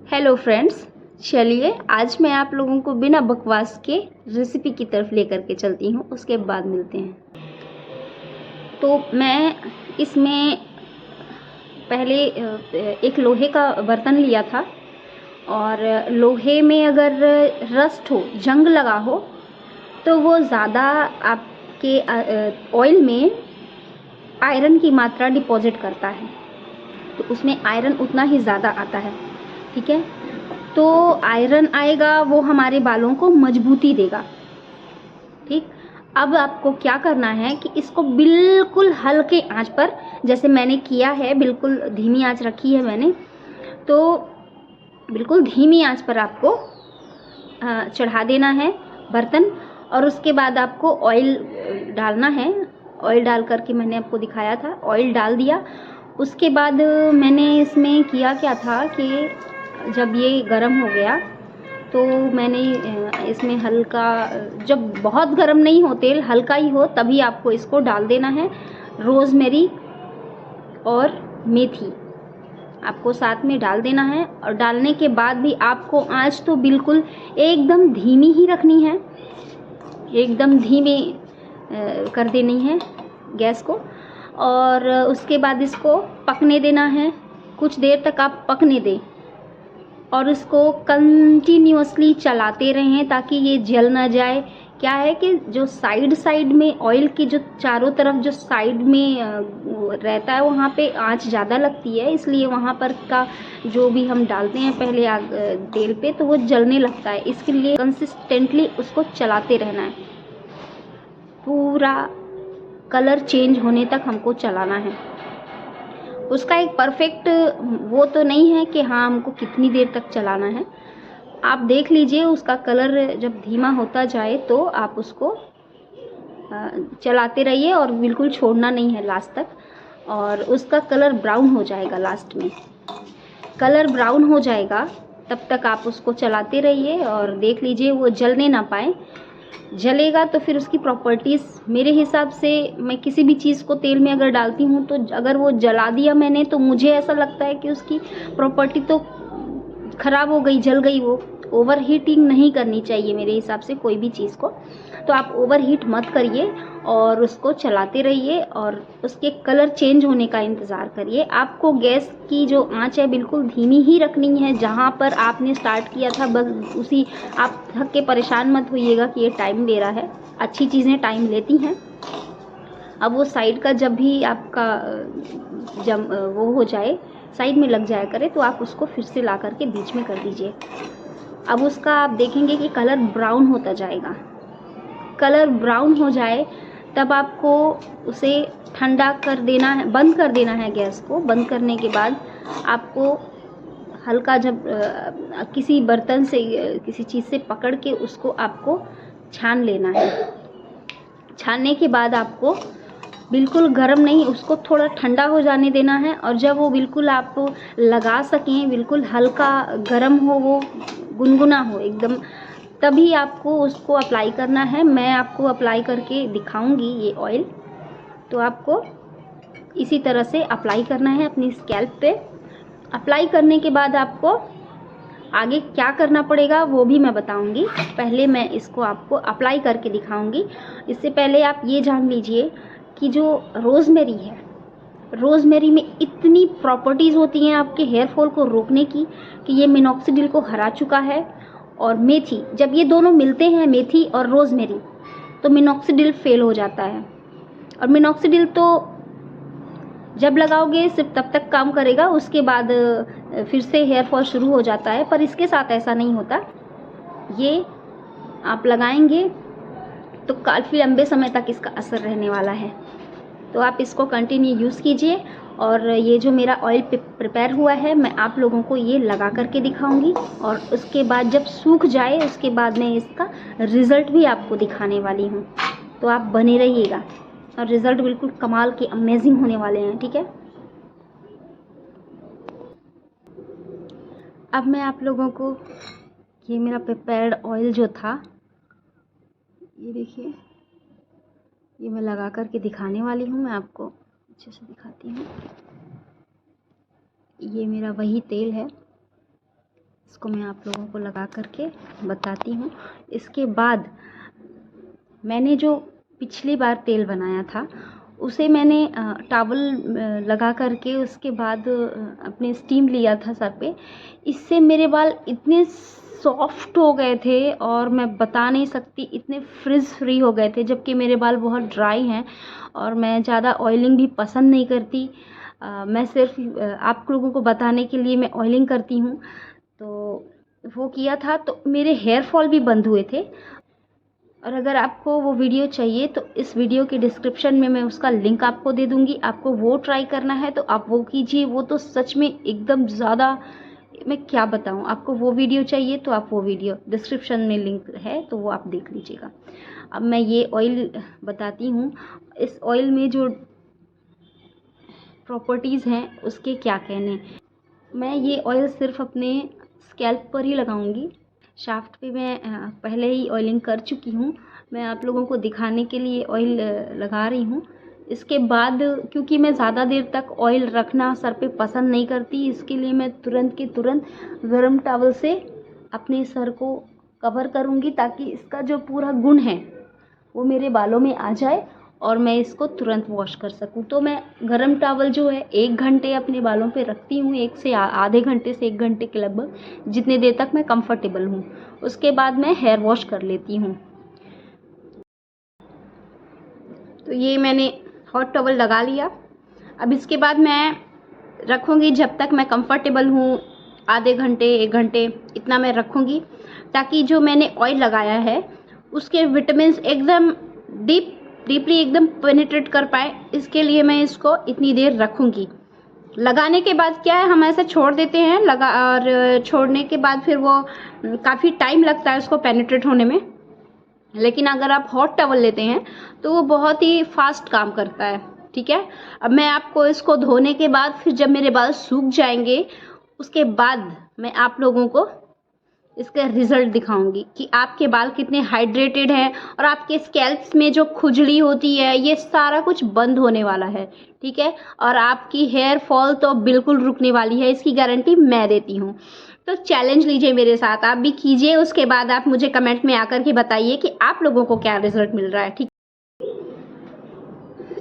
Hello friends, चलिए आज मैं आप लोगों को बिना बकवास के रेसिपी की तरफ लेकर के चलती हूँ, उसके बाद मिलते हैं। तो मैं इसमें पहले एक लोहे का बर्तन लिया था और लोहे में अगर रस्ट हो, जंग लगा हो, तो वो ज़्यादा आपके ऑयल में आयरन की मात्रा डिपॉजिट करता है, तो उसमें आयरन उतना ही ज़्यादा आता है। ठीक है, तो आयरन आएगा वो हमारे बालों को मजबूती देगा। ठीक, अब आपको क्या करना है कि इसको बिल्कुल हल्के आंच पर, जैसे मैंने किया है, बिल्कुल धीमी आंच रखी है मैंने, तो बिल्कुल धीमी आंच पर आपको चढ़ा देना है बर्तन। और उसके बाद आपको ऑयल डालना है। ऑयल डाल करके मैंने आपको दिखाया था, ऑयल डाल दिया। उसके बाद मैंने इसमें किया क्या था कि जब ये गर्म हो गया तो मैंने इसमें हल्का, जब बहुत गर्म नहीं हो तेल, हल्का ही हो, तभी आपको इसको डाल देना है। रोज़मेरी और मेथी आपको साथ में डाल देना है। और डालने के बाद भी आपको आंच तो बिल्कुल एकदम धीमी ही रखनी है, एकदम धीमे कर देनी है गैस को। और उसके बाद इसको पकने देना है, कुछ देर तक आप पकने दें और उसको कंटिन्यूअसली चलाते रहें ताकि ये जल ना जाए। क्या है कि जो साइड में ऑयल की जो चारों तरफ जो साइड में रहता है, वहाँ पे आंच ज़्यादा लगती है, इसलिए वहाँ पर का जो भी हम डालते हैं पहले आग तेल पे, तो वो जलने लगता है। इसके लिए कंसिस्टेंटली उसको चलाते रहना है, पूरा कलर चेंज होने तक हमको चलाना है। उसका एक परफेक्ट वो तो नहीं है कि हाँ हमको कितनी देर तक चलाना है। आप देख लीजिए, उसका कलर जब धीमा होता जाए तो आप उसको चलाते रहिए और बिल्कुल छोड़ना नहीं है लास्ट तक। और उसका कलर ब्राउन हो जाएगा, लास्ट में कलर ब्राउन हो जाएगा, तब तक आप उसको चलाते रहिए और देख लीजिए वो जलने ना पाए। जलेगा तो फिर उसकी प्रॉपर्टीज़, मेरे हिसाब से मैं किसी भी चीज़ को तेल में अगर डालती हूँ तो अगर वो जला दिया मैंने, तो मुझे ऐसा लगता है कि उसकी प्रॉपर्टी तो ख़राब हो गई, जल गई। वो ओवर हीटिंग नहीं करनी चाहिए मेरे हिसाब से कोई भी चीज़ को। तो आप ओवर हीट मत करिए और उसको चलाते रहिए और उसके कलर चेंज होने का इंतज़ार करिए। आपको गैस की जो आंच है बिल्कुल धीमी ही रखनी है। जहाँ पर आपने स्टार्ट किया था बस उसी, आप थक के परेशान मत होइएगा कि ये टाइम ले रहा है, अच्छी चीज़ें टाइम लेती हैं। अब वो साइड का जब भी आपका जब वो हो जाए, साइड में लग जाया करे, तो आप उसको फिर से ला करके बीच में कर दीजिए। अब उसका आप देखेंगे कि कलर ब्राउन होता जाएगा। कलर ब्राउन हो जाए तब आपको उसे ठंडा कर देना है, बंद कर देना है गैस को। बंद करने के बाद आपको हल्का जब किसी बर्तन से किसी चीज़ से पकड़ के उसको आपको छान लेना है। छानने के बाद आपको बिल्कुल गर्म नहीं, उसको थोड़ा ठंडा हो जाने देना है। और जब वो बिल्कुल आप लगा सकें, बिल्कुल हल्का गर्म हो, वो गुनगुना हो एकदम, तभी आपको उसको अप्लाई करना है। मैं आपको अप्लाई करके दिखाऊंगी ये ऑयल, तो आपको इसी तरह से अप्लाई करना है अपनी स्कैल्प पे। अप्लाई करने के बाद आपको आगे क्या करना पड़ेगा वो भी मैं बताऊंगी। पहले मैं इसको आपको अप्लाई करके दिखाऊंगी। इससे पहले आप ये जान लीजिए कि जो रोज़मेरी है, रोज़मेरी में इतनी प्रॉपर्टीज़ होती हैं आपके हेयर फॉल को रोकने की कि ये मिनॉक्सिडिल को हरा चुका है। और मेथी, जब ये दोनों मिलते हैं, मेथी और रोज़मेरी, तो मिनॉक्सिडिल फेल हो जाता है। और मिनॉक्सिडिल तो जब लगाओगे सिर्फ तब तक काम करेगा, उसके बाद फिर से हेयर फॉल शुरू हो जाता है। पर इसके साथ ऐसा नहीं होता। ये आप लगाएंगे तो काफ़ी लंबे समय तक इसका असर रहने वाला है। तो आप इसको कंटिन्यू यूज़ कीजिए। और ये जो मेरा ऑयल प्रिपेयर हुआ है, मैं आप लोगों को ये लगा करके दिखाऊंगी और उसके बाद जब सूख जाए, उसके बाद मैं इसका रिज़ल्ट भी आपको दिखाने वाली हूँ। तो आप बने रहिएगा और रिज़ल्ट बिल्कुल कमाल के अमेजिंग होने वाले हैं। ठीक है, अब मैं आप लोगों को ये मेरा प्रिपेयर्ड ऑयल जो था, ये देखिए, ये मैं लगा करके दिखाने वाली हूँ। मैं आपको अच्छे से दिखाती हूँ। ये मेरा वही तेल है इसको मैं आप लोगों को लगा करके बताती हूँ। इसके बाद मैंने जो पिछली बार तेल बनाया था उसे मैंने टॉवल लगा करके उसके बाद अपने स्टीम लिया था सर पे। इससे मेरे बाल इतने सॉफ्ट हो गए थे और मैं बता नहीं सकती, इतने फ्रिज फ्री हो गए थे, जबकि मेरे बाल बहुत ड्राई हैं और मैं ज़्यादा ऑयलिंग भी पसंद नहीं करती। मैं सिर्फ आप लोगों को बताने के लिए मैं ऑयलिंग करती हूँ। तो वो किया था तो मेरे हेयर फॉल भी बंद हुए थे। और अगर आपको वो वीडियो चाहिए तो इस वीडियो के डिस्क्रिप्शन में मैं उसका लिंक आपको दे दूँगी। आपको वो ट्राई करना है तो आप वो कीजिए। वो तो सच में एकदम ज़्यादा, मैं क्या बताऊँ, आपको वो वीडियो चाहिए तो आप वो वीडियो डिस्क्रिप्शन में लिंक है तो वो आप देख लीजिएगा। अब मैं ये ऑयल बताती हूँ। इस ऑयल में जो प्रॉपर्टीज़ हैं उसके क्या कहने। मैं ये ऑयल सिर्फ अपने स्कैल्प पर ही लगाऊंगी। शाफ्ट पे मैं पहले ही ऑयलिंग कर चुकी हूँ। मैं आप लोगों को दिखाने के लिए ऑयल लगा रही हूँ। इसके बाद क्योंकि मैं ज़्यादा देर तक ऑयल रखना सर पे पसंद नहीं करती, इसके लिए मैं तुरंत के तुरंत गर्म टॉवल से अपने सर को कवर करूँगी ताकि इसका जो पूरा गुण है वो मेरे बालों में आ जाए और मैं इसको तुरंत वॉश कर सकूं। तो मैं गरम टॉवल जो है 1 घंटे अपने बालों पे रखती हूँ, 1 से आधे घंटे से 1 घंटे के लगभग, जितने देर तक मैं कंफर्टेबल हूँ। उसके बाद मैं हेयर वॉश कर लेती हूँ। तो ये मैंने हॉट टॉवल लगा लिया। अब इसके बाद मैं रखूँगी जब तक मैं कंफर्टेबल हूँ, आधे घंटे 1 घंटे इतना मैं रखूँगी, ताकि जो मैंने ऑयल लगाया है उसके विटामिन एकदम डीपली एकदम पेनिट्रेट कर पाए। इसके लिए मैं इसको इतनी देर रखूँगी। लगाने के बाद क्या है, हम ऐसे छोड़ देते हैं और छोड़ने के बाद फिर वो काफ़ी टाइम लगता है उसको पेनिट्रेट होने में। लेकिन अगर आप हॉट टॉवल लेते हैं तो वो बहुत ही फास्ट काम करता है। ठीक है, अब मैं आपको इसको धोने के बाद फिर जब मेरे बाल सूख जाएंगे उसके बाद मैं आप लोगों को इसका रिजल्ट दिखाऊंगी कि आपके बाल कितने हाइड्रेटेड हैं और आपके स्कैल्प्स में जो खुजली होती है ये सारा कुछ बंद होने वाला है। ठीक है, और आपकी हेयर फॉल तो बिल्कुल रुकने वाली है, इसकी गारंटी मैं देती हूँ। तो चैलेंज लीजिए मेरे साथ, आप भी कीजिए। उसके बाद आप मुझे कमेंट में आकर के बताइए कि आप लोगों को क्या रिजल्ट मिल रहा है। ठीक,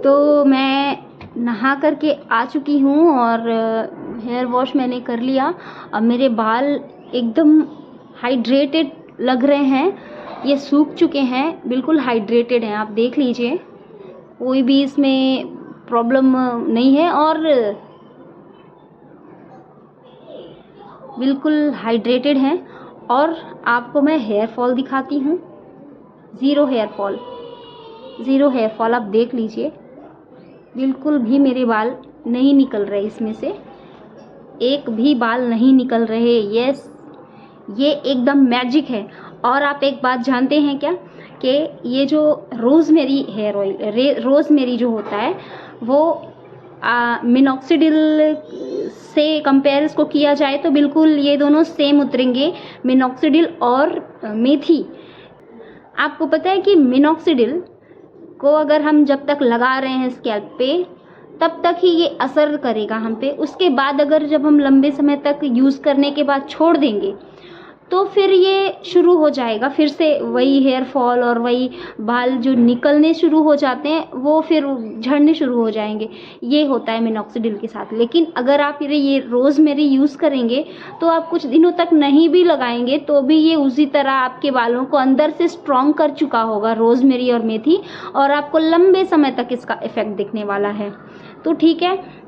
तो मैं नहा करके आ चुकी हूँ और हेयर वॉश मैंने कर लिया। अब मेरे बाल एकदम हाइड्रेटेड लग रहे हैं, ये सूख चुके हैं, बिल्कुल हाइड्रेटेड हैं। आप देख लीजिए, कोई भी इसमें प्रॉब्लम नहीं है और बिल्कुल हाइड्रेटेड हैं। और आपको मैं हेयर फॉल दिखाती हूँ, ज़ीरो हेयर फॉल आप देख लीजिए, बिल्कुल भी मेरे बाल नहीं निकल रहे, इसमें से एक भी बाल नहीं निकल रहे। यस, ये एकदम मैजिक है। और आप एक बात जानते हैं क्या, कि ये जो रोज़मेरी हेयर ऑयल, रोज़मेरी जो होता है वो मिनॉक्सिडिल से कंपेयर इसको किया जाए तो बिल्कुल ये दोनों सेम उतरेंगे, मिनॉक्सिडिल और मेथी। आपको पता है कि मिनॉक्सिडिल को अगर हम जब तक लगा रहे हैं स्कैल्प पे तब तक ही ये असर करेगा हम पे। उसके बाद अगर जब हम लंबे समय तक यूज़ करने के बाद छोड़ देंगे तो फिर ये शुरू हो जाएगा फिर से वही हेयर फॉल और वही बाल जो निकलने शुरू हो जाते हैं वो फिर झड़ने शुरू हो जाएंगे। ये होता है मिनॉक्सिडिल के साथ। लेकिन अगर आप ये रोज़मेरी यूज़ करेंगे तो आप कुछ दिनों तक नहीं भी लगाएंगे तो भी ये उसी तरह आपके बालों को अंदर से स्ट्रॉन्ग कर चुका होगा, रोज़मेरी और मेथी, और आपको लंबे समय तक इसका इफ़ेक्ट दिखने वाला है। तो ठीक है,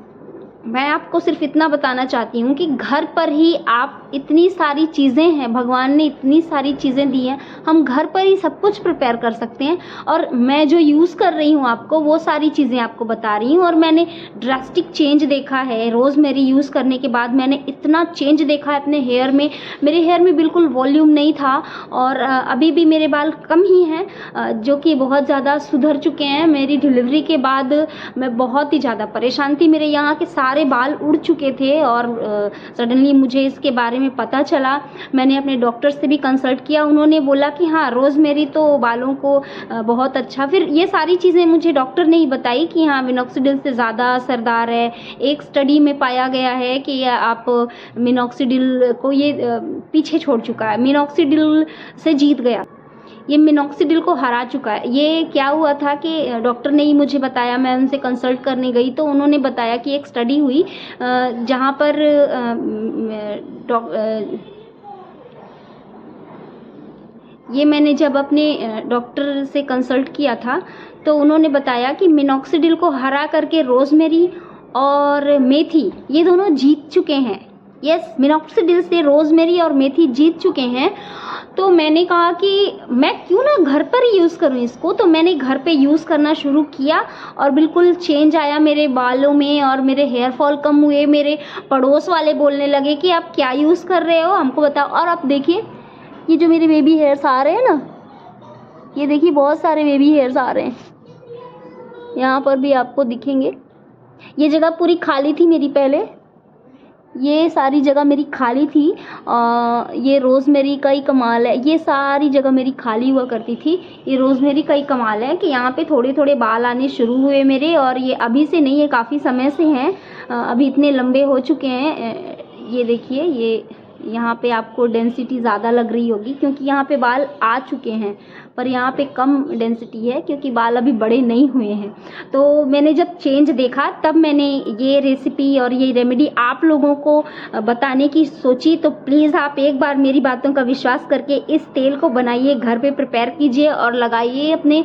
मैं आपको सिर्फ इतना बताना चाहती हूँ कि घर पर ही आप, इतनी सारी चीज़ें हैं, भगवान ने इतनी सारी चीज़ें दी हैं, हम घर पर ही सब कुछ प्रिपेयर कर सकते हैं। और मैं जो यूज़ कर रही हूँ आपको वो सारी चीज़ें आपको बता रही हूँ। और मैंने ड्रास्टिक चेंज देखा है रोज़मेरी यूज़ करने के बाद। मैंने इतना चेंज देखा है अपने हेयर में। मेरे हेयर में बिल्कुल वॉल्यूम नहीं था और अभी भी मेरे बाल कम ही हैं, जो कि बहुत ज़्यादा सुधर चुके हैं। मेरी डिलीवरी के बाद मैं बहुत ही ज़्यादा परेशान थी, मेरे यहाँ के सारे बाल उड़ चुके थे और सडनली मुझे इसके बारे में में पता चला, मैंने अपने डॉक्टर से भी कंसल्ट किया, उन्होंने बोला कि हाँ रोज़मेरी तो बालों को बहुत अच्छा, फिर ये सारी चीज़ें मुझे डॉक्टर ने ही बताई कि हाँ मिनॉक्सिडिल से ज़्यादा असरदार है। एक स्टडी में पाया गया है कि आप मिनॉक्सिडिल को ये पीछे छोड़ चुका है, मिनॉक्सिडिल से जीत गया, ये मिनॉक्सिडिल को हरा चुका है। ये क्या हुआ था कि डॉक्टर ने ही मुझे बताया, मैं उनसे कंसल्ट करने गई तो उन्होंने बताया कि एक स्टडी हुई जहाँ पर ये मैंने जब अपने डॉक्टर से कंसल्ट किया था तो उन्होंने बताया कि मिनॉक्सिडिल को हरा करके रोज़मेरी और मेथी ये दोनों जीत चुके हैं। यस, मिनॉक्सिडिल से रोज़मेरी और मेथी जीत चुके हैं। तो मैंने कहा कि मैं क्यों ना घर पर ही यूज़ करूं इसको, तो मैंने घर पे यूज़ करना शुरू किया और बिल्कुल चेंज आया मेरे बालों में और मेरे हेयर फॉल कम हुए। मेरे पड़ोस वाले बोलने लगे कि आप क्या यूज़ कर रहे हो, हमको बताओ। और आप देखिए ये जो मेरे बेबी हेयर्स आ रहे हैं ना, ये देखिए बहुत सारे बेबी हेयर्स आ रहे हैं, यहाँ पर भी आपको दिखेंगे। ये जगह पूरी खाली थी मेरी पहले, ये सारी जगह मेरी खाली थी। ये रोज़मेरी का ही कमाल है, ये सारी जगह मेरी खाली हुआ करती थी। ये रोज़मेरी का ही कमाल है कि यहाँ पे थोड़े थोड़े बाल आने शुरू हुए मेरे, और ये अभी से नहीं, ये काफ़ी समय से हैं, अभी इतने लंबे हो चुके हैं। ये देखिए, ये यहाँ पे आपको डेंसिटी ज़्यादा लग रही होगी क्योंकि यहाँ पे बाल आ चुके हैं, पर यहाँ पे कम डेंसिटी है क्योंकि बाल अभी बड़े नहीं हुए हैं। तो मैंने जब चेंज देखा तब मैंने ये रेसिपी और ये रेमेडी आप लोगों को बताने की सोची। तो प्लीज़ आप एक बार मेरी बातों का विश्वास करके इस तेल को बनाइए, घर पे प्रिपेयर कीजिए और लगाइए, अपने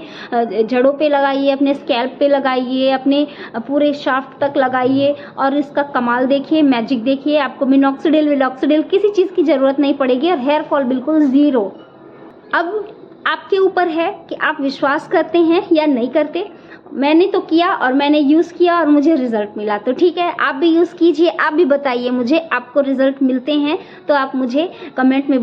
जड़ों पे लगाइए, अपने स्कैल्प पे लगाइए, अपने पूरे शाफ्ट तक लगाइए और इसका कमाल देखिए, मैजिक देखिए। आपको मिनॉक्सिडिल विलॉक्सिडिल किसी चीज़ की ज़रूरत नहीं पड़ेगी और हेयर फॉल बिल्कुल ज़ीरो। अब आपके ऊपर है कि आप विश्वास करते हैं या नहीं करते। मैंने तो किया और मैंने यूज़ किया और मुझे रिज़ल्ट मिला, तो ठीक है आप भी यूज़ कीजिए, आप भी बताइए मुझे आपको रिज़ल्ट मिलते हैं तो आप मुझे कमेंट में